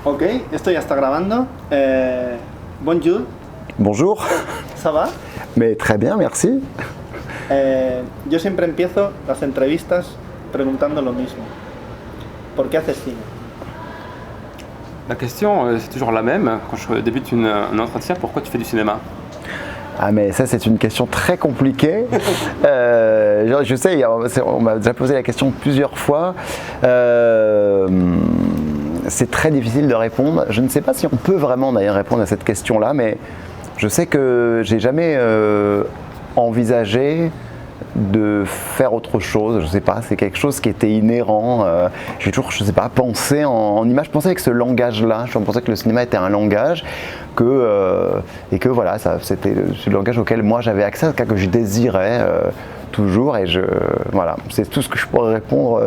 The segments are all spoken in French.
Ok, esto ya está grabando. Bonjour, Bonjour, ¿ça va? mais très bien, merci. Yo siempre empiezo las entrevistas preguntando lo mismo. ¿Por qué haces cine? La question, c'est toujours la même. Quand je débute un entretien, pourquoi tu fais du cinéma? Ah mais ça c'est une question très compliquée. Je sais, on m'a déjà posé la question plusieurs fois. C'est très difficile de répondre. Je ne sais pas si on peut vraiment d'ailleurs répondre à cette question-là, mais je sais que j'ai jamais envisagé de faire autre chose. Je sais pas, c'est quelque chose qui était inhérent. J'ai toujours, je sais pas, pensé en image, je pensais avec ce langage-là. Je pensais que le cinéma était un langage et que voilà, c'était le langage auquel moi j'avais accès, que je désirais toujours. Et voilà, c'est tout ce que je pourrais répondre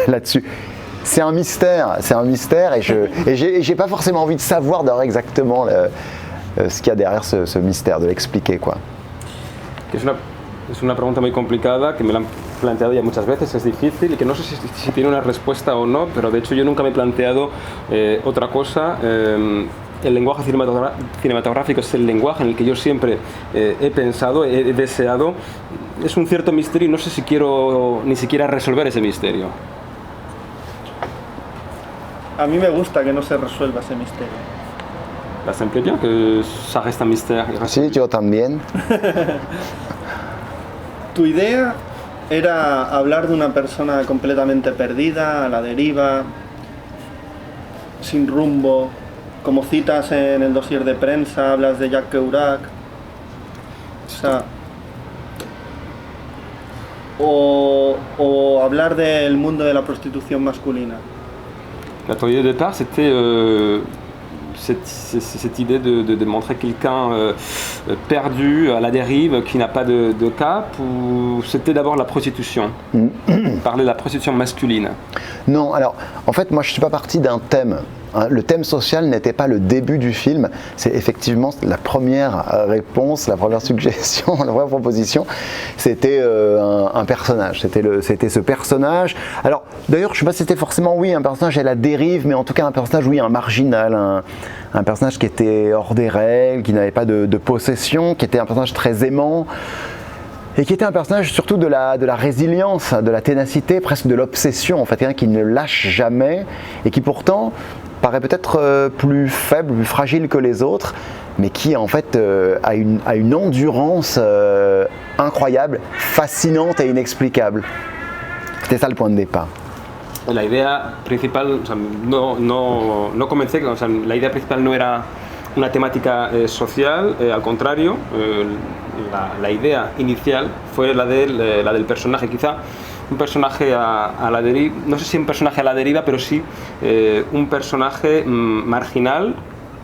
là-dessus. C'est un mystère et j'ai pas forcément envie de savoir d'ailleurs exactement ce qu'il y a derrière ce mystère, de l'expliquer quoi. Es una pregunta muy complicada que me la han planteado ya muchas veces, es difícil y que no sé si tiene una respuesta o no, pero de hecho yo nunca me he planteado otra cosa. El lenguaje cinematográfico es el lenguaje en el que yo siempre he pensado, he deseado. Es un cierto misterio y no sé si quiero ni siquiera resolver ese misterio. A mí me gusta que no se resuelva ese misterio. Là, ça me plaît bien que ça reste un mystère. Sí, yo también. Tu idea era hablar de una persona completamente perdida, a la deriva, sin rumbo. Como citas en el dossier de prensa, hablas de Jacques Kerouac. O hablar del mundo de la prostitución masculina. La théorie de départ, c'était cette idée de montrer quelqu'un perdu, à la dérive, qui n'a pas de cap, ou c'était d'abord la prostitution? Parler de la prostitution masculine. Non, alors en fait moi je ne suis pas parti d'un thème. Le thème social n'était pas le début du film, c'est effectivement la première réponse, la première suggestion, la première proposition, c'était un personnage, c'était ce personnage. Alors d'ailleurs je ne sais pas si c'était forcément un personnage à la dérive, mais en tout cas un personnage un marginal, un personnage qui était hors des règles, qui n'avait pas de possession, qui était un personnage très aimant. Et qui était un personnage surtout de la résilience, de la ténacité, presque de l'obsession, en fait, quelqu'un qui ne lâche jamais et qui pourtant paraît peut-être plus faible, plus fragile que les autres, mais qui en fait a une endurance incroyable, fascinante et inexplicable. C'était ça le point de départ. La idea principal, o sea, no comencé, o sea, la idea principal no era una temática social, al contrario, la idea inicial fue la del personaje, quizá un personaje a la deriva, no sé si un personaje a la deriva, pero sí un personaje marginal,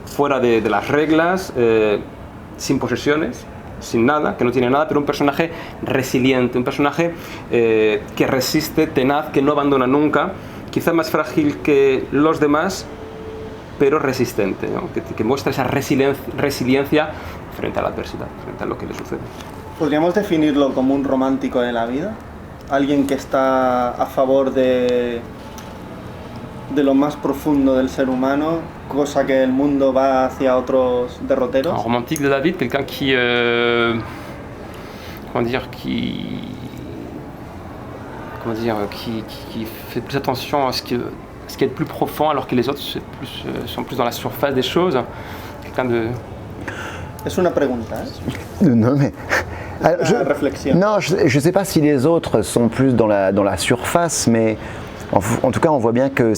fuera de las reglas, sin posesiones, sin nada, que no tiene nada, pero un personaje resiliente, un personaje que resiste, tenaz, que no abandona nunca, quizá más frágil que los demás, pero resistente, ¿no? que muestra esa resiliencia frente a la adversidad, frente a lo que le sucede. ¿Podríamos definirlo como un romántico de la vida? ¿Alguien que está a favor de lo más profundo del ser humano, cosa que el mundo va hacia otros derroteros? Un romantique de la vie, quelqu'un qui fait plus attention à ce qui est le plus profond, alors que les autres sont plus dans la surface des choses. Quelqu'un de... Es una pregunta, ¿eh? Non, mais... réflexion. Non, je ne sais pas si les autres sont plus dans la surface, mais en tout cas on voit bien que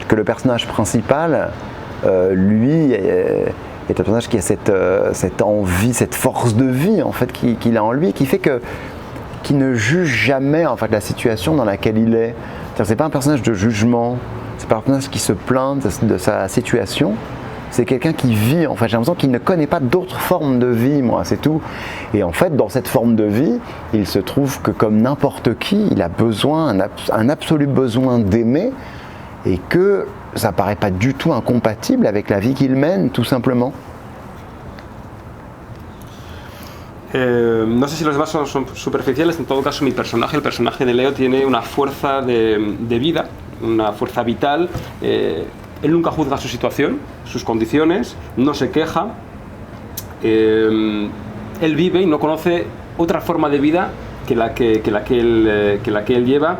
que le personnage principal, lui, est un personnage qui a cette envie, cette force de vie en fait qu'il a en lui, qui fait qu'il ne juge jamais en fait la situation dans laquelle il est. C'est pas un personnage de jugement, c'est pas un personnage qui se plaint de sa situation. C'est quelqu'un qui vit, en fait, j'ai l'impression qu'il ne connaît pas d'autre forme de vie, moi, c'est tout. Et en fait, dans cette forme de vie, il se trouve que comme n'importe qui, il a besoin, un absolu besoin d'aimer, et que ça paraît pas du tout incompatible avec la vie qu'il mène, tout simplement. No sé si los demás son superficiales, en todo caso el personaje de Leo tiene una fuerza de vida una fuerza vital. Él nunca juzga su situación, sus condiciones, no se queja. Él vive y no conoce otra forma de vida que la que él lleva.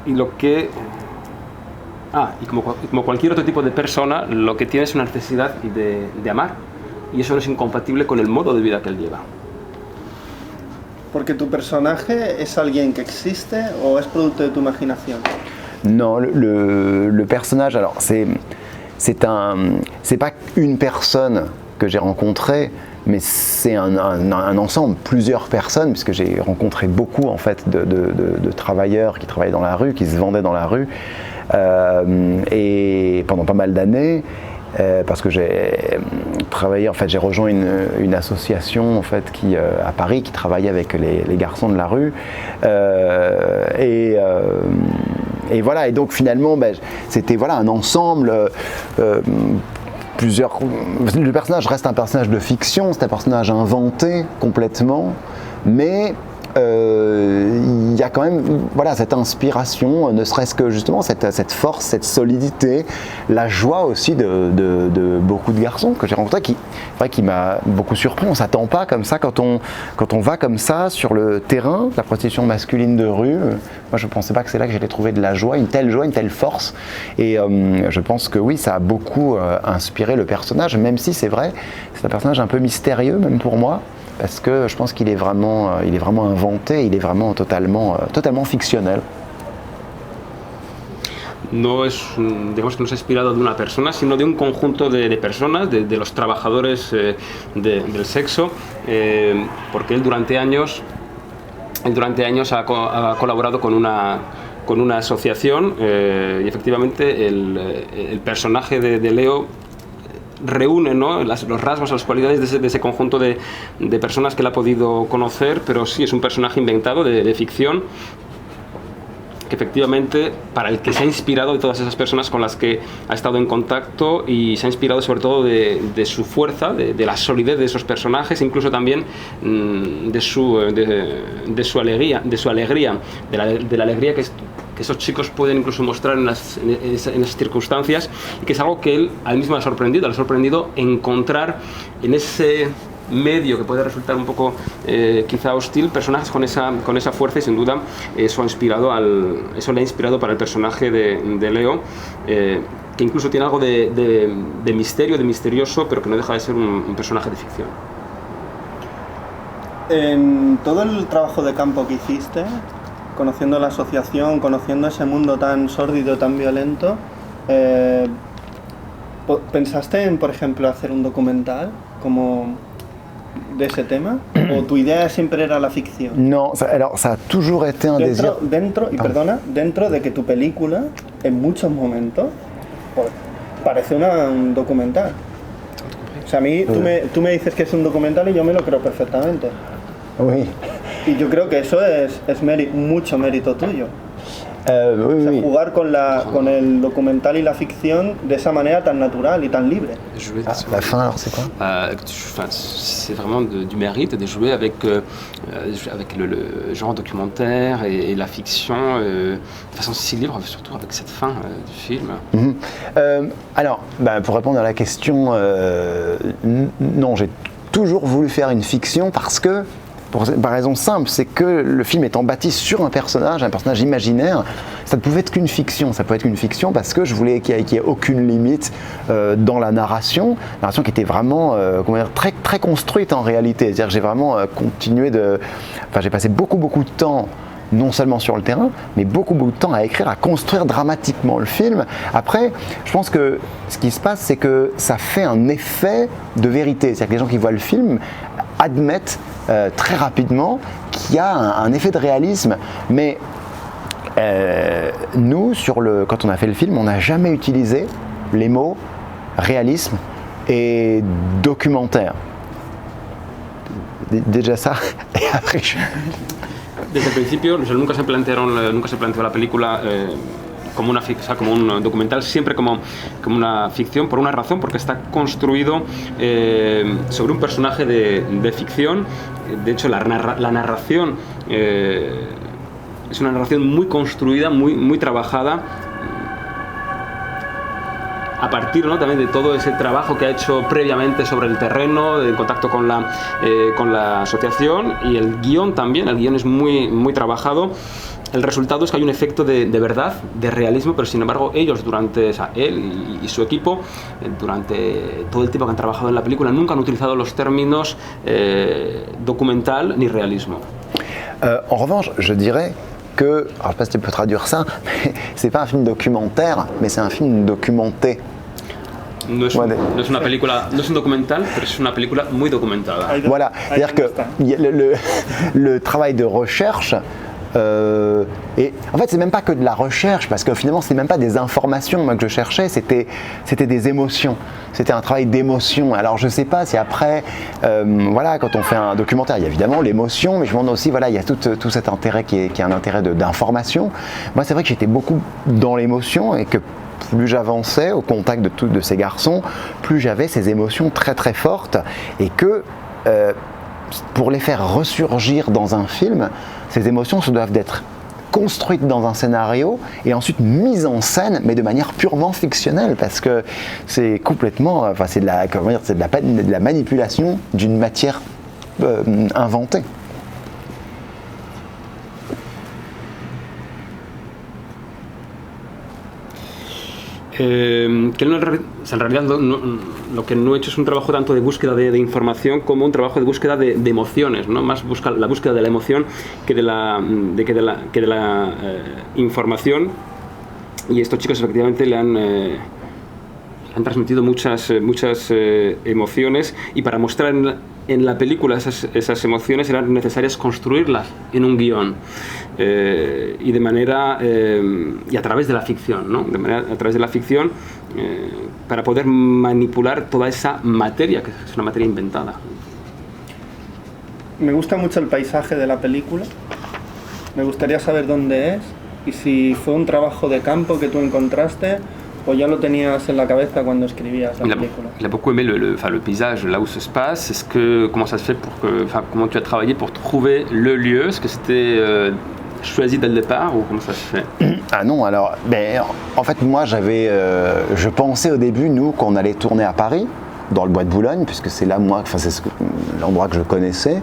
Y como cualquier otro tipo de persona, lo que tiene es una necesidad de amar, y eso no es incompatible con el modo de vida que él lleva. Porque tu personaje es alguien que existe o es producto de tu imaginación? Non, le personnage, alors c'est pas une personne que j'ai rencontrée, mais c'est un ensemble, plusieurs personnes, puisque j'ai rencontré beaucoup en fait de travailleurs qui travaillaient dans la rue, qui se vendaient dans la rue, et pendant pas mal d'années. Parce que j'ai travaillé, en fait, j'ai rejoint une association en fait à Paris qui travaillait avec les garçons de la rue, et voilà. Et donc finalement, c'était voilà un ensemble. Le personnage reste un personnage de fiction, c'est un personnage inventé complètement, mais il y a quand même voilà, cette inspiration, ne serait-ce que justement cette force, cette solidité, la joie aussi de beaucoup de garçons que j'ai rencontrés, qui m'a beaucoup surpris. On ne s'attend pas comme ça quand on va comme ça sur le terrain, la prostitution masculine de rue. Moi je ne pensais pas que c'est là que j'allais trouver de la joie, une telle force. Et je pense que oui, ça a beaucoup inspiré le personnage, même si c'est vrai, c'est un personnage un peu mystérieux même pour moi. Parce que je pense qu'il est vraiment inventé, il est vraiment totalement fictionnel. No es, digamos que no es inspirado de una persona, sino de un conjunto de personas, de los trabajadores del sexo, porque él durante años ha colaborado con una asociación, y efectivamente el personaje de Leo reúne, ¿no?, los rasgos, las cualidades de ese conjunto de personas que él ha podido conocer, pero sí es un personaje inventado de ficción, que efectivamente para el que se ha inspirado de todas esas personas con las que ha estado en contacto, y se ha inspirado sobre todo de su fuerza, de la solidez de esos personajes, incluso también de su alegría, de la alegría que esos chicos pueden incluso mostrar en esas circunstancias, y que es algo que él a él mismo le ha sorprendido encontrar en ese medio que puede resultar un poco quizá hostil, personajes con esa fuerza, y sin duda eso le ha inspirado para el personaje de Leo, que incluso tiene algo de misterio, de misterioso, pero que no deja de ser un personaje de ficción. En todo el trabajo de campo que hiciste, conociendo la asociación, conociendo ese mundo tan sórdido, tan violento, ¿pensaste en, por ejemplo, hacer un documental como de ese tema? ¿O tu idea siempre era la ficción? No, alors ça a toujours été un désir. Dentro de que tu película, en muchos momentos, pues, parece un documental. O sea, a mí tú me dices que es un documental y yo me lo creo perfectamente. Oui. Y yo creo que eso es mucho mérito tuyo. Oui, o sea, oui. Jugar con el documental y la ficción de esa manera tan natural y tan libre. La fin, alors c'est quoi? C'est vraiment du mérite de jouer avec le genre documentaire et la fiction de façon si libre, surtout avec cette fin du film. Alors, pour répondre à la question, non, j'ai toujours voulu faire une fiction parce que, pour une raison simple, c'est que le film étant bâti sur un personnage imaginaire, ça ne pouvait être qu'une fiction. Ça pouvait être qu'une fiction parce que je voulais qu'il n'y ait aucune limite dans la narration qui était vraiment très, très construite en réalité. C'est-à-dire que j'ai vraiment j'ai passé beaucoup de temps non seulement sur le terrain, mais beaucoup de temps à écrire, à construire dramatiquement le film. Après, je pense que ce qui se passe, c'est que ça fait un effet de vérité. C'est-à-dire que les gens qui voient le film admettent très rapidement qu'il y a un effet de réalisme. Mais nous, quand on a fait le film, on n'a jamais utilisé les mots réalisme et documentaire. Déjà ça, et après Desde el principio, nunca se planteó la película como un documental, siempre como una ficción, por una razón, porque está construido sobre un personaje de ficción. De hecho, la narración es una narración muy construida, muy trabajada, a partir, ¿no?, también de todo ese trabajo que ha hecho previamente sobre el terreno, en contacto con la asociación, y el guión también. El guión es muy trabajado. El resultado es que hay un efecto de verdad, de realismo, pero sin embargo ellos él y su equipo, durante todo el tiempo que han trabajado en la película, nunca han utilizado los términos documental ni realismo. En revanche, je dirais que, alors je ne sais pas si tu peux traduire ça, mais c'est pas un film documentaire, mais c'est un film documenté. No es una película, no es un documental, pero es una película muy documentada. Voilà, c'est-à-dire que le travail de recherche, et en fait c'est même pas que de la recherche, parce que finalement c'est même pas des informations moi, que je cherchais, c'était des émotions, c'était un travail d'émotion. Alors je sais pas si après, voilà, quand on fait un documentaire, il y a évidemment l'émotion, mais je me demande aussi, voilà, il y a tout cet intérêt qui est un intérêt d'information. Moi c'est vrai que j'étais beaucoup dans l'émotion, et que plus j'avançais au contact de ces garçons, plus j'avais ces émotions très très fortes, et que pour les faire ressurgir dans un film, ces émotions se doivent d'être construites dans un scénario et ensuite mises en scène, mais de manière purement fictionnelle, parce que c'est complètement, enfin c'est de la manipulation d'une matière inventée. Que en realidad lo que no he hecho es un trabajo tanto de búsqueda de información como un trabajo de búsqueda de emociones, ¿no? Más la búsqueda de la emoción que de la información, y estos chicos efectivamente le han transmitido muchas emociones, y para mostrar en la película esas emociones eran necesarias construirlas en un guión, y de manera y a través de la ficción, ¿no? A través de la ficción, para poder manipular toda esa materia, que es una materia inventada. Me gusta mucho el paisaje de la película. Me gustaría saber dónde es y si fue un trabajo de campo que tú encontraste o ya lo tenías en la cabeza cuando escribías la película. Il a beaucoup aimé le paysage, là où ça se passe. Comment ça se fait comment tu as travaillé pour trouver le lieu? Est-ce que c'était choisi dès le départ, ou comment ça se fait? Ah non, alors, en fait moi je pensais au début, nous, qu'on allait tourner à Paris, dans le Bois de Boulogne, puisque c'est là, c'est l'endroit que je connaissais.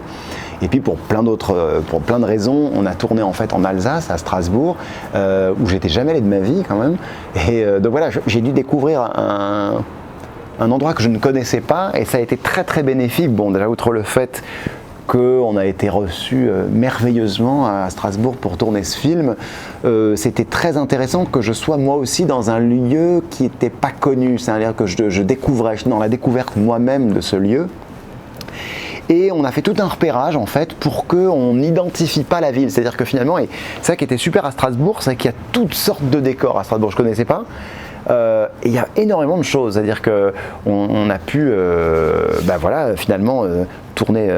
Et puis pour plein de raisons, on a tourné en fait en Alsace, à Strasbourg, où j'étais jamais allé de ma vie quand même. Et donc voilà, j'ai dû découvrir un endroit que je ne connaissais pas, et ça a été très très bénéfique. Bon, déjà outre le fait qu'on a été reçus merveilleusement à Strasbourg pour tourner ce film, c'était très intéressant que je sois moi aussi dans un lieu qui n'était pas connu, c'est-à-dire que je découvrais, je suis dans la découverte moi-même de ce lieu. Et on a fait tout un repérage en fait pour qu'on n'identifie pas la ville. C'est-à-dire que finalement, et ça qui était super à Strasbourg, c'est qu'il y a toutes sortes de décors à Strasbourg, je ne connaissais pas. Et il y a énormément de choses, c'est-à-dire qu'on a pu voilà, finalement tourner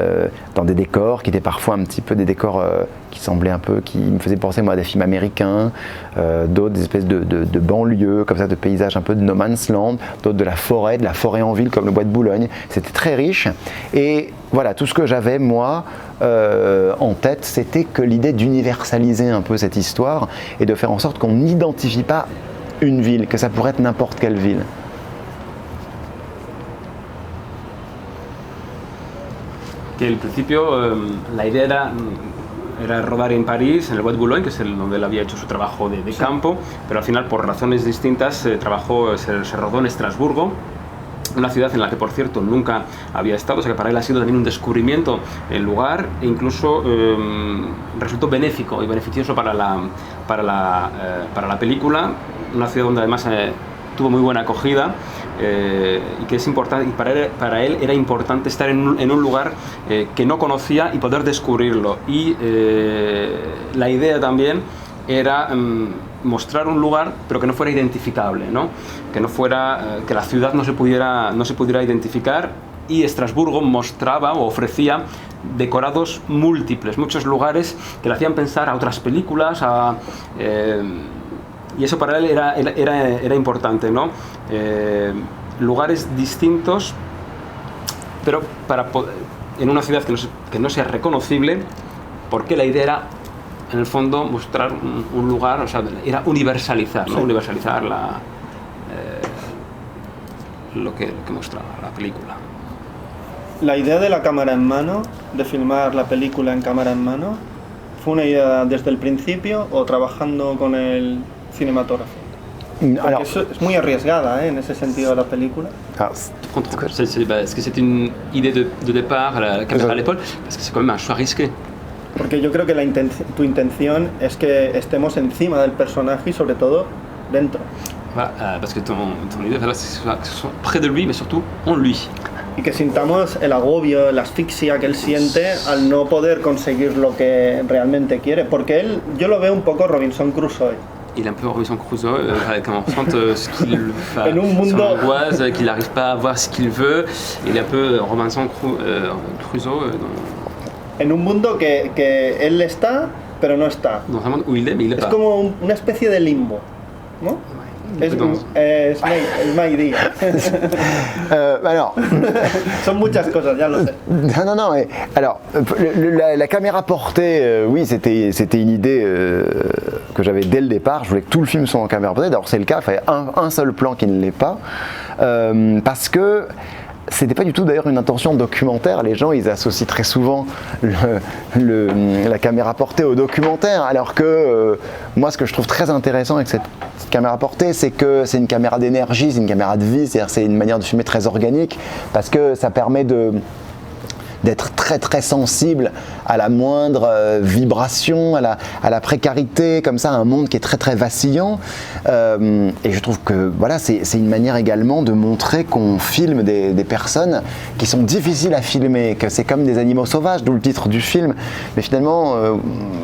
dans des décors qui étaient parfois un petit peu des décors qui semblaient un peu, qui me faisaient penser moi à des films américains, d'autres des espèces de banlieues, comme ça, de paysages un peu de no man's land, d'autres de la forêt en ville comme le Bois de Boulogne. C'était très riche, et voilà, tout ce que j'avais moi en tête, c'était que l'idée d'universaliser un peu cette histoire et de faire en sorte qu'on n'identifie pas une ville, que ça pourrait être n'importe quelle ville. Que al principio la idea era rodar en París, en el Bois de Boulogne, que es donde él había hecho su trabajo de campo, pero al final, por razones distintas, se rodó en Estrasburgo, una ciudad en la que, por cierto, nunca había estado, o sea que para él ha sido también un descubrimiento el lugar, e incluso resultó benéfico y beneficioso para la película. Una ciudad donde además tuvo muy buena acogida, y que es importante, y para él era importante estar en un lugar que no conocía y poder descubrirlo. Y la idea también era mostrar un lugar, pero que no fuera identificable, ¿no? Que no fuera, que la ciudad no se pudiera identificar. Y Estrasburgo mostraba o ofrecía decorados múltiples, muchos lugares que le hacían pensar a otras películas, y eso para él era importante, ¿no? Lugares distintos, pero en una ciudad que no sea reconocible, porque la idea era en el fondo mostrar un lugar, o sea, era universalizar, ¿no? Sí. Universalizar lo que mostraba la película. La idea de la cámara en mano, de filmar la película en cámara en mano, ¿fue una idea desde el principio o trabajando con el cinematógrafo? Porque Alors, eso es muy arriesgada, en ese sentido la película. Est-ce que c'est une idée de départ à la caméra à l'épaule? Parce que c'est quand même un choix risqué. Porque yo creo que tu intención es que estemos encima del personaje y sobre todo dentro. Voilà, parce que ton idée, voilà, c'est que ce soit près de lui, mais surtout en lui. Y que sintamos el agobio, la asfixia que él siente al no poder conseguir lo que realmente quiere. Porque él, yo lo veo un poco Robinson Crusoe. Il est un peu Robinson Crusoe, quand on ressent ce qu'il En un son mundo- angoisse, qu'il n'arrive pas à voir ce qu'il veut. Il est un peu Robinson Crusoe En un mundo que él está, pero no está. dans un monde où il est, mais il n'est Es pas. como una especie de limbo, ¿no? Es my idea. alors, Son muchas cosas, ya lo sé. non, mais, alors, la caméra portée, oui, c'était une idée que j'avais dès le départ. Je voulais que tout le film soit en caméra portée. D'abord, c'est le cas, il fallait un seul plan qui ne l'est pas. Parce que c'était pas du tout d'ailleurs une intention documentaire. Les gens, ils associent très souvent la caméra portée au documentaire, alors que moi, ce que je trouve très intéressant avec cette caméra portée, c'est que c'est une caméra d'énergie, c'est une caméra de vie, c'est-à-dire c'est une manière de filmer très organique, parce que ça permet d'être très très sensible à la moindre vibration, à la précarité, comme ça, un monde qui est très très vacillant. Et je trouve que voilà, c'est une manière également de montrer qu'on filme des personnes qui sont difficiles à filmer, que c'est comme des animaux sauvages, d'où le titre du film. Mais finalement,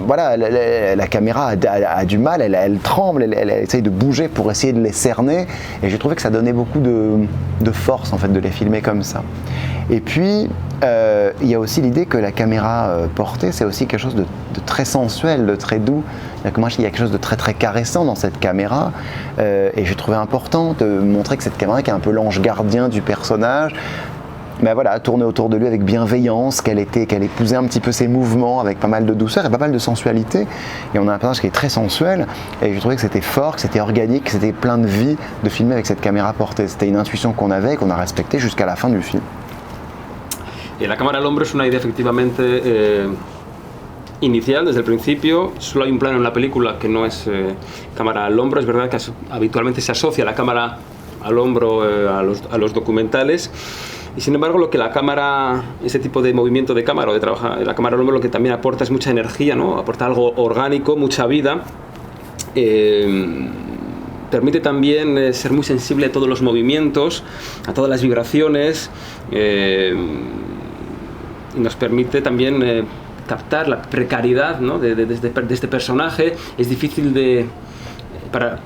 voilà, la caméra a du mal, elle tremble, elle essaye de bouger pour essayer de les cerner. Et j'ai trouvé que ça donnait beaucoup de force en fait de les filmer comme ça. Et puis, il y a aussi l'idée que la caméra portée, c'est aussi quelque chose de très sensuel, de très doux. Moi, il y a quelque chose de très très caressant dans cette caméra. Et j'ai trouvé important de montrer que cette caméra, qui est un peu l'ange gardien du personnage, ben voilà, tournait autour de lui avec bienveillance, qu'elle épousait un petit peu ses mouvements avec pas mal de douceur et pas mal de sensualité. Et on a un personnage qui est très sensuel. Et j'ai trouvé que c'était fort, que c'était organique, que c'était plein de vie de filmer avec cette caméra portée. C'était une intuition qu'on avait et qu'on a respectée jusqu'à la fin du film. La cámara al hombro es una idea efectivamente inicial desde el principio. Solo hay un plano en la película que no es cámara al hombro. Es verdad que habitualmente se asocia la cámara al hombro a los documentales. Y sin embargo, lo que la cámara, ese tipo de movimiento de cámara o de trabajar la cámara al hombro, lo que también aporta es mucha energía, ¿no? Aporta algo orgánico, mucha vida. Permite también ser muy sensible a todos los movimientos, a todas las vibraciones. Y nos permite también captar la precariedad, ¿no? de este personaje. Es difícil para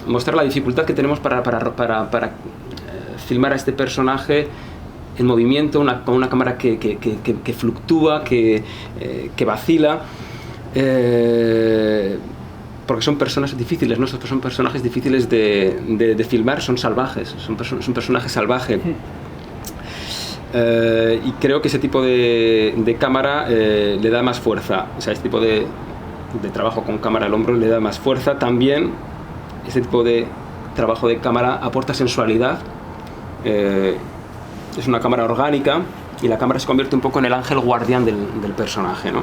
mostrar la dificultad que tenemos para filmar a este personaje en movimiento, con una cámara que fluctúa, que vacila. Porque son personas difíciles, ¿no? Son personajes difíciles de filmar, son salvajes, son personajes salvajes. Y creo que ese tipo de cámara le da más fuerza, o sea, este tipo de trabajo con cámara al hombro le da más fuerza. También este tipo de trabajo de cámara aporta sensualidad, es una cámara orgánica y la cámara se convierte un poco en el ángel guardián del personaje, ¿no?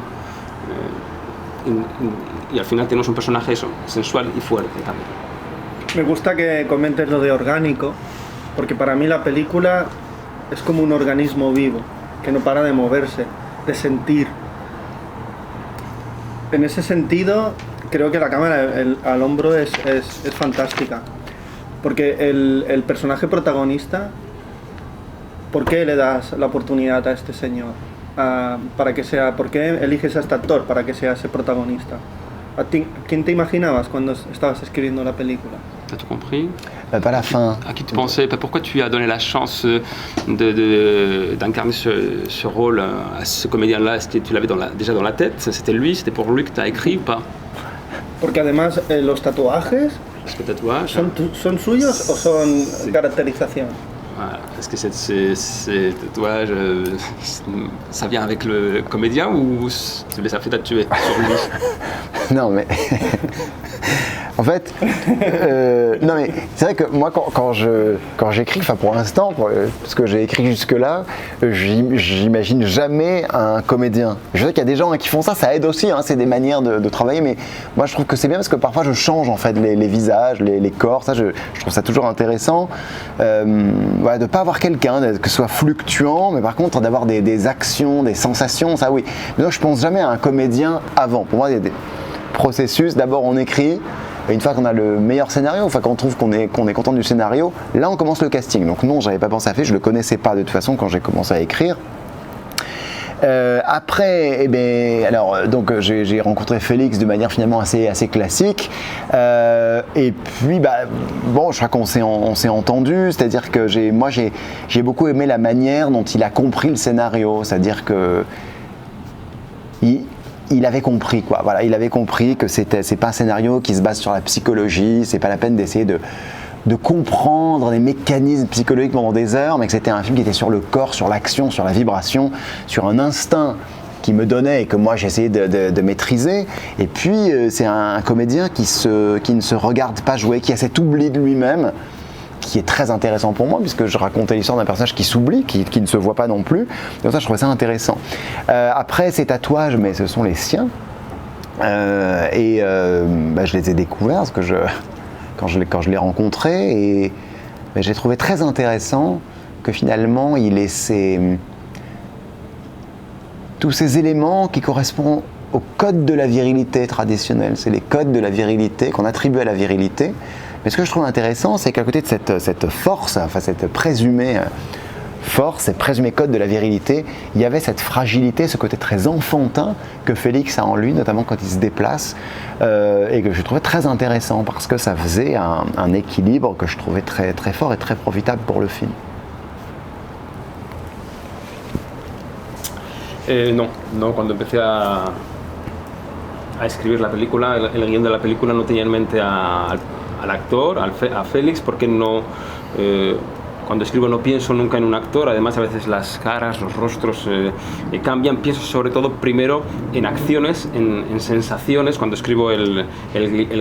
Y al final tenemos un personaje eso, sensual y fuerte también. Me gusta que comentes lo de orgánico, porque para mí la película es como un organismo vivo, que no para de moverse, de sentir. En ese sentido, creo que la cámara al hombro es fantástica, porque el personaje protagonista, ¿por qué le das la oportunidad a este señor? ¿Por qué eliges a este actor para que sea ese protagonista? ¿Quién te imaginabas cuando estabas escribiendo la película? T'as tout compris? Pas la fin. À qui tu pensais? Pourquoi tu as donné la chance d'incarner ce rôle à ce comédien-là? Est-ce que tu l'avais déjà dans la tête? C'était lui? C'était pour lui que tu as écrit ou pas? Porque además los tatuajes Parce que tatouage. son suyos o son caracterización. Voilà. Est-ce que ces tatouages, ça vient avec le comédien ou tu les as fait tatouer sur lui? Non mais en fait, non mais c'est vrai que moi quand j'écris, enfin pour l'instant, ce que j'ai écrit jusque-là, j'imagine jamais un comédien. Je sais qu'il y a des gens qui font ça, ça aide aussi, hein, c'est des manières de travailler, mais moi je trouve que c'est bien parce que parfois je change en fait les visages, les corps, ça je trouve ça toujours intéressant, voilà, de pas avoir quelqu'un, que ce soit fluctuant, mais par contre d'avoir des actions, des sensations, ça oui. Mais donc je pense jamais à un comédien avant. Pour moi il y a des processus, d'abord on écrit. Et une fois qu'on a le meilleur scénario, enfin qu'on trouve qu'on est content du scénario, là on commence le casting. Donc non, j'avais pas pensé à faire, je le connaissais pas de toute façon quand j'ai commencé à écrire. Après, eh bien, alors donc j'ai rencontré Félix de manière finalement assez classique. Et puis bon, je crois qu'on s'est entendu, c'est-à-dire que j'ai beaucoup aimé la manière dont il a compris le scénario, c'est-à-dire que il avait compris quoi. Voilà, il avait compris que c'est pas un scénario qui se base sur la psychologie, c'est pas la peine d'essayer de comprendre les mécanismes psychologiques pendant des heures, mais que c'était un film qui était sur le corps, sur l'action, sur la vibration, sur un instinct qui me donnait et que moi j'essayais de maîtriser. Et puis c'est un comédien qui ne se regarde pas jouer, qui a cet oubli de lui-même, qui est très intéressant pour moi, puisque je racontais l'histoire d'un personnage qui s'oublie, qui ne se voit pas non plus. Donc ça, je trouvais ça intéressant. Après, ces tatouages, mais ce sont les siens. Je les ai découverts parce que quand je l'ai rencontré, et j'ai trouvé très intéressant que finalement, il ait tous ces éléments qui correspondent au code de la virilité traditionnelle. C'est les codes de la virilité qu'on attribue à la virilité. Mais ce que je trouve intéressant, c'est qu'à côté de cette force, enfin cette présumée force, ces présumés codes de la virilité, il y avait cette fragilité, ce côté très enfantin que Félix a en lui, notamment quand il se déplace, et que je trouvais très intéressant parce que ça faisait un équilibre que je trouvais très, très fort et très profitable pour le film. No, cuando empecé a escribir la película, el guión de la película no tenía en mente al actor, a Félix, porque cuando escribo no pienso nunca en un actor, además a veces las caras, los rostros cambian, pienso sobre todo primero en acciones, en sensaciones cuando escribo el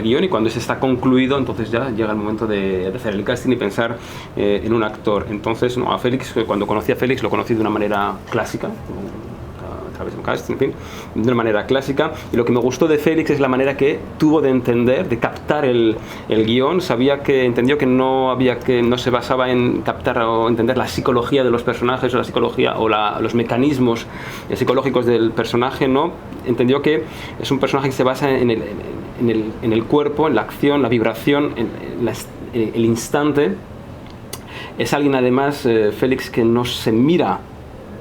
guión, y cuando ese está concluido entonces ya llega el momento de hacer el casting y pensar en un actor. Entonces a Félix, cuando conocí a Félix lo conocí de una manera clásica, a través de un casting, en fin, de una manera clásica, y lo que me gustó de Félix es la manera que tuvo de entender, de captar el guión. Entendió que no se basaba en captar o entender la psicología de los personajes o la psicología o los mecanismos psicológicos del personaje, no, entendió que es un personaje que se basa en el cuerpo, en la acción, la vibración, el instante. Es alguien además, Félix, que no se mira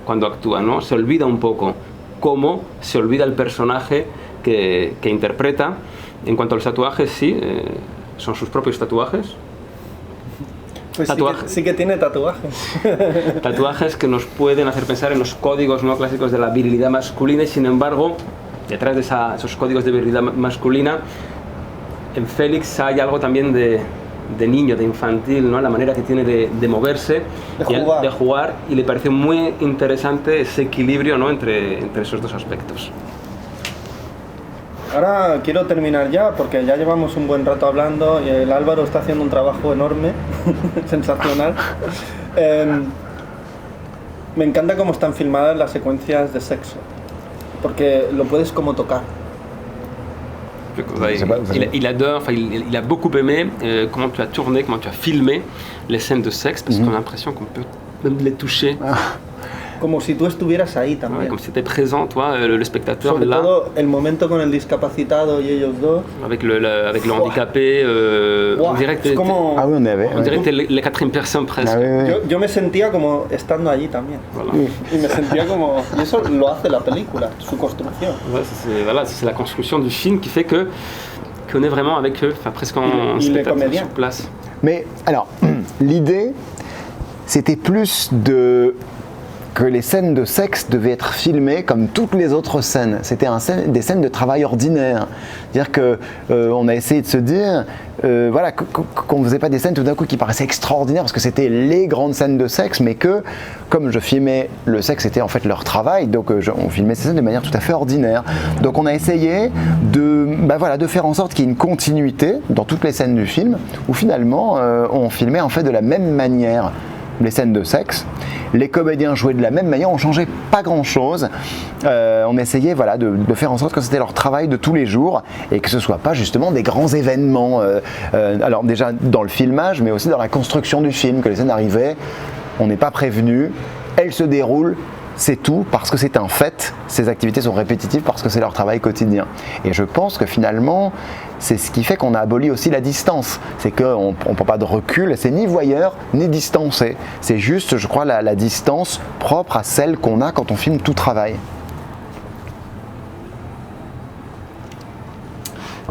cuando actúa, ¿no? Se olvida un poco cómo se olvida el personaje que interpreta. En cuanto a los tatuajes, sí, son sus propios tatuajes. Pues sí que tiene tatuajes. Tatuajes que nos pueden hacer pensar en los códigos no clásicos de la virilidad masculina, y sin embargo, detrás de esos códigos de virilidad masculina, en Félix hay algo también de niño, de infantil, ¿no? La manera que tiene de moverse, de jugar, y le pareció muy interesante ese equilibrio, ¿no? entre esos dos aspectos. Ahora quiero terminar ya, porque ya llevamos un buen rato hablando y el Álvaro está haciendo un trabajo enorme, sensacional. Me encanta cómo están filmadas las secuencias de sexo, porque lo puedes como tocar. Il adore, enfin il a beaucoup aimé comment tu as tourné, comment tu as filmé les scènes de sexe, parce qu'on a l'impression qu'on peut même les toucher. Como si tú estuvieras ahí también. Ouais, comme si tu étais présent, toi, le spectateur, Sobre là. todo el momento con el discapacitado y ellos dos. Avec le handicapé, on dirait que t'es la quatrième personne presque. Yo me sentía como estando allí también. Voilà. Y me sentía como... Y eso lo hace la película, su construcción. Ouais, c'est la construction du film qui fait qu'on est vraiment avec eux, enfin presque en spectateur sur place. Mais alors, l'idée, c'était plus de que les scènes de sexe devaient être filmées comme toutes les autres scènes. C'était des scènes de travail ordinaire. C'est-à-dire qu'on a essayé de se dire voilà, qu'on ne faisait pas des scènes tout d'un coup qui paraissaient extraordinaires parce que c'était les grandes scènes de sexe, mais que comme je filmais le sexe, c'était en fait leur travail, donc on filmait ces scènes de manière tout à fait ordinaire. Donc on a essayé de faire en sorte qu'il y ait une continuité dans toutes les scènes du film, où finalement on filmait en fait de la même manière les scènes de sexe. Les comédiens jouaient de la même manière, on ne changeait pas grand-chose. On essayait de faire en sorte que c'était leur travail de tous les jours et que ce ne soit pas justement des grands événements. Alors déjà dans le filmage, mais aussi dans la construction du film, que les scènes arrivaient, on n'est pas prévenu, elles se déroulent, c'est tout, parce que c'est un fait, ces activités sont répétitives parce que c'est leur travail quotidien. Et je pense que finalement, c'est ce qui fait qu'on a aboli aussi la distance. C'est qu'on ne prend pas de recul, c'est ni voyeur, ni distancé. C'est juste, je crois, la distance propre à celle qu'on a quand on filme tout travail.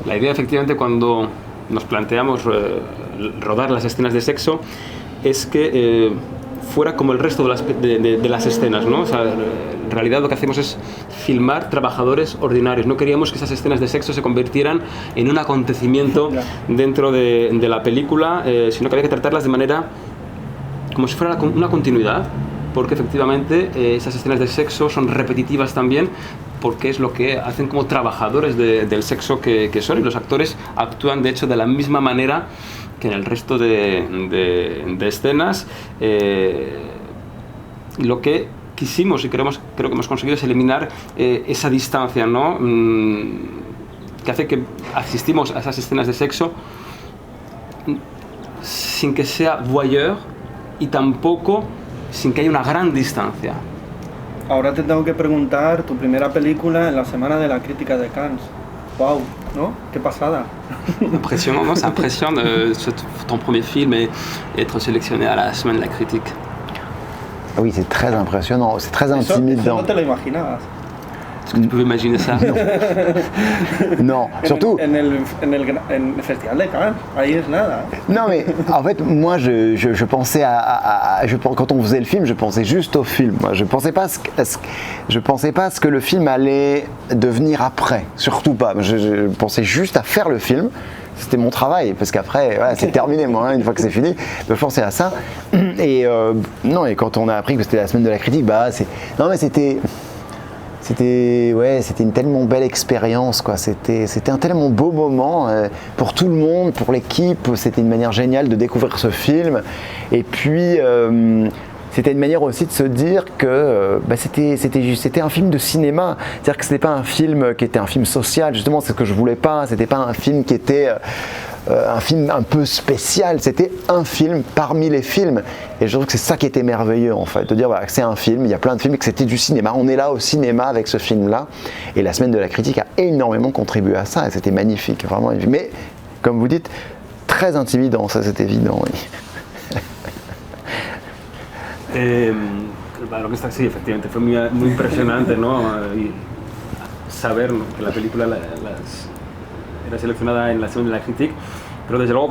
La idea, efectivamente, cuando nos planteamos rodar las escenas de sexo, es que fuera como el resto de las escenas, ¿no? O sea, en realidad lo que hacemos es filmar trabajadores ordinarios. No queríamos que esas escenas de sexo se convirtieran en un acontecimiento dentro de la película, sino que había que tratarlas de manera como si fuera una continuidad, porque efectivamente esas escenas de sexo son repetitivas también, porque es lo que hacen como trabajadores del sexo que son, y los actores actúan de hecho de la misma manera que en el resto de escenas. Lo que quisimos y creo que hemos conseguido es eliminar esa distancia, ¿no? Que hace que asistimos a esas escenas de sexo sin que sea voyeur y tampoco sin que haya una gran distancia. Ahora te tengo que preguntar tu primera película en la Semana de la Crítica de Cannes. Wow, ¿no? Qué pasada. Impressionnant, non? Ça impressionne ton premier film et être sélectionné à la Semaine de la Critique. Oui, c'est très impressionnant, c'est très intimidant. Eso no te lo imaginabas. Est-ce que tu peux imaginer ça? Non, surtout... En el Festival de Cannes, ahí es nada. Non mais, en fait, moi, je pensais quand on faisait le film, je pensais juste au film. Moi, je pensais pas à ce que le film allait devenir après, surtout pas. Je pensais juste à faire le film. C'était mon travail, parce qu'après, voilà, c'est terminé, moi, hein, une fois que c'est fini. Donc, je pensais à ça. Et et quand on a appris que c'était la Semaine de la Critique, c'était une tellement belle expérience, quoi. C'était un tellement beau moment pour tout le monde, pour l'équipe. C'était une manière géniale de découvrir ce film. Et puis, c'était une manière aussi de se dire que c'était un film de cinéma. C'est-à-dire que c'était pas un film qui était un film social, justement, c'est ce que je voulais pas. C'était pas un film qui était un film un peu spécial, c'était un film parmi les films. Et je trouve que c'est ça qui était merveilleux, en fait, de dire voilà, que c'est un film, il y a plein de films et que c'était du cinéma. On est là au cinéma avec ce film-là. Et la Semaine de la Critique a énormément contribué à ça, et c'était magnifique, vraiment magnifique. Mais, comme vous dites, très intimidant, ça c'est évident, oui. Lo que está, sí, efectivamente, fue muy impresionante, ¿no? Y saber, ¿no?, que la película era seleccionada en la Semaine de la Critique, pero desde luego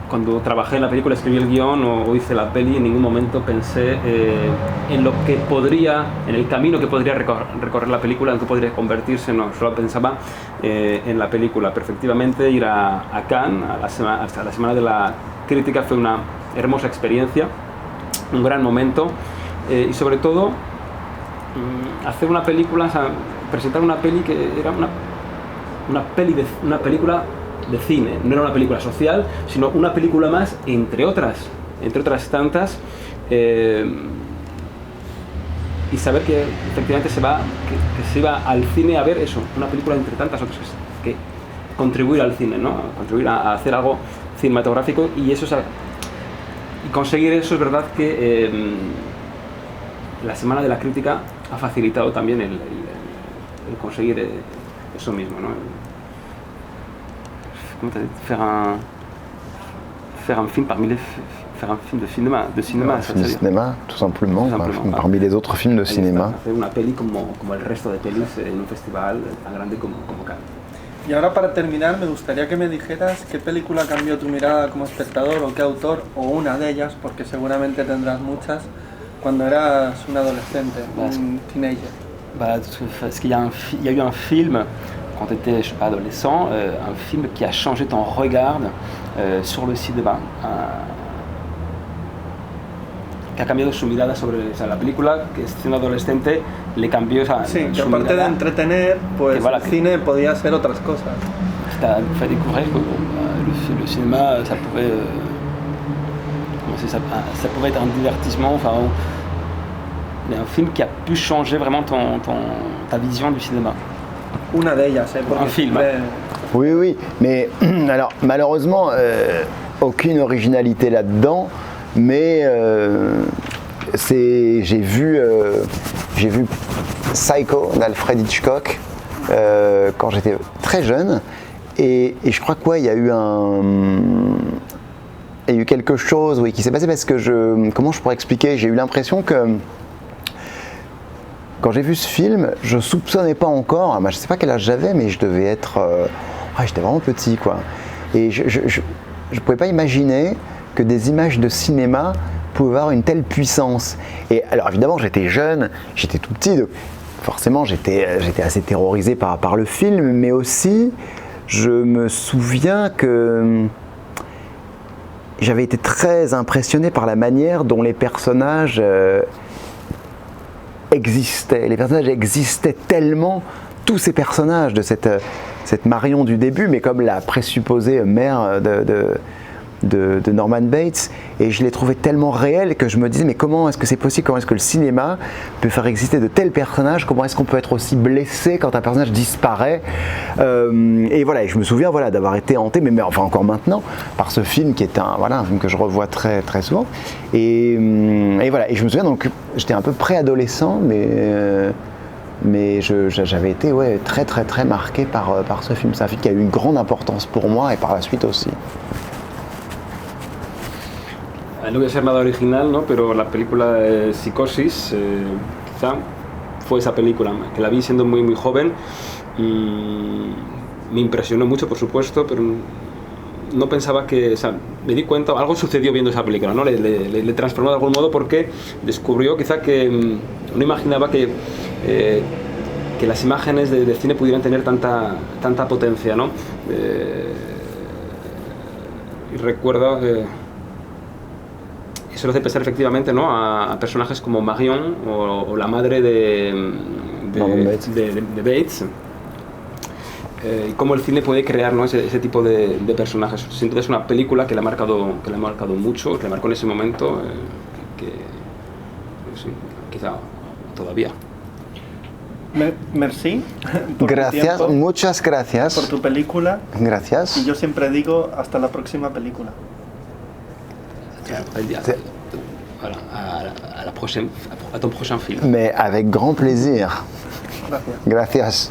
cuando trabajé en la película, escribí el guión o hice la peli, en ningún momento pensé en el camino que podría recorrer la película, en que podría convertirse, no, solo pensaba en la película. Pero efectivamente ir a Cannes, hasta la Semana de la Crítica, fue una hermosa experiencia, un gran momento, y sobre todo hacer una película, o sea, presentar una peli que era una película de cine, no era una película social, sino una película más, entre otras tantas, y saber que efectivamente se iba al cine a ver eso, una película entre tantas otras, que contribuir al cine, ¿no? Contribuir a hacer algo cinematográfico, y eso, y conseguir eso, es verdad que la Semana de la Crítica ha facilitado también el conseguir eso mismo, ¿no? Faire un film de cinéma, un film de cinéma, tout simplement, parmi les autres films de cinéma. Hacer una peli como el resto de pelis en un festival tan grande como Cannes. Y ahora, para terminar, me gustaría que me dijeras qué película cambió tu mirada como espectador, o qué autor, o una de ellas, porque seguramente tendrás muchas, cuando eras un adolescente, un teenager. Bah, parce qu'il y a eu un film, quand tu étais, je sais pas, adolescent, un film qui a changé ton regard sur le cinéma. Que ha cambiado su mirada sobre, o sea, la película, que siendo adolescente le cambió, o sea, Sí, que su aparte mirada, de entretener, pues que voilà, el cine podía ser otras cosas. t'as fait découvrir que le cinéma, ça pouvait, ça pouvait être un divertissement, enfin, mais un film qui a pu changer vraiment ta vision du cinéma. Una de ellas, porque Un film. Oui, oui, mais alors malheureusement, aucune originalité là-dedans, mais j'ai vu Psycho d'Alfred Hitchcock quand j'étais très jeune, et je crois qu'il y a eu quelque chose, oui, qui s'est passé parce que comment je pourrais expliquer, j'ai eu l'impression que quand j'ai vu ce film, je soupçonnais pas encore, je sais pas quel âge j'avais, mais je devais être, j'étais vraiment petit, quoi. Et je pouvais pas imaginer que des images de cinéma pouvaient avoir une telle puissance. Et alors évidemment, j'étais jeune, j'étais tout petit, donc forcément j'étais assez terrorisé par le film, mais aussi je me souviens que j'avais été très impressionné par la manière dont les personnages existaient. Les personnages existaient tellement, tous ces personnages de cette Marion du début, mais comme la présupposée mère de Norman Bates, et je les trouvais tellement réels que je me disais mais comment est-ce que c'est possible, comment est-ce que le cinéma peut faire exister de tels personnages, comment est-ce qu'on peut être aussi blessé quand un personnage disparaît, et voilà, et je me souviens d'avoir été hanté, mais enfin encore maintenant, par ce film qui est un film que je revois très, très souvent, et voilà, et je me souviens donc j'étais un peu préadolescent, mais j'avais été très très très marqué par ce film. C'est un film qui a eu une grande importance pour moi et par la suite aussi. No voy a ser nada original, ¿no? Pero la película Psicosis, quizá fue esa película que la vi siendo muy muy joven y me impresionó mucho, por supuesto, pero no pensaba que, o sea, me di cuenta, algo sucedió viendo esa película, ¿no? Le transformó de algún modo porque descubrió quizá que no imaginaba que las imágenes de cine pudieran tener tanta potencia, ¿no? Y recuerdo eso lo hace pensar efectivamente, ¿no? a personajes como Marion o la madre de Bates, y cómo el cine puede crear, ¿no? ese tipo de personajes. Sin duda es una película que le ha marcado mucho, que le marcó en ese momento, que sí, quizá todavía. Merci. Por Gracias, tu tiempo, muchas gracias. por tu película. Gracias. Y yo siempre digo hasta la próxima película. Voilà, à ton prochain film. Mais avec grand plaisir. Gracias. Gracias.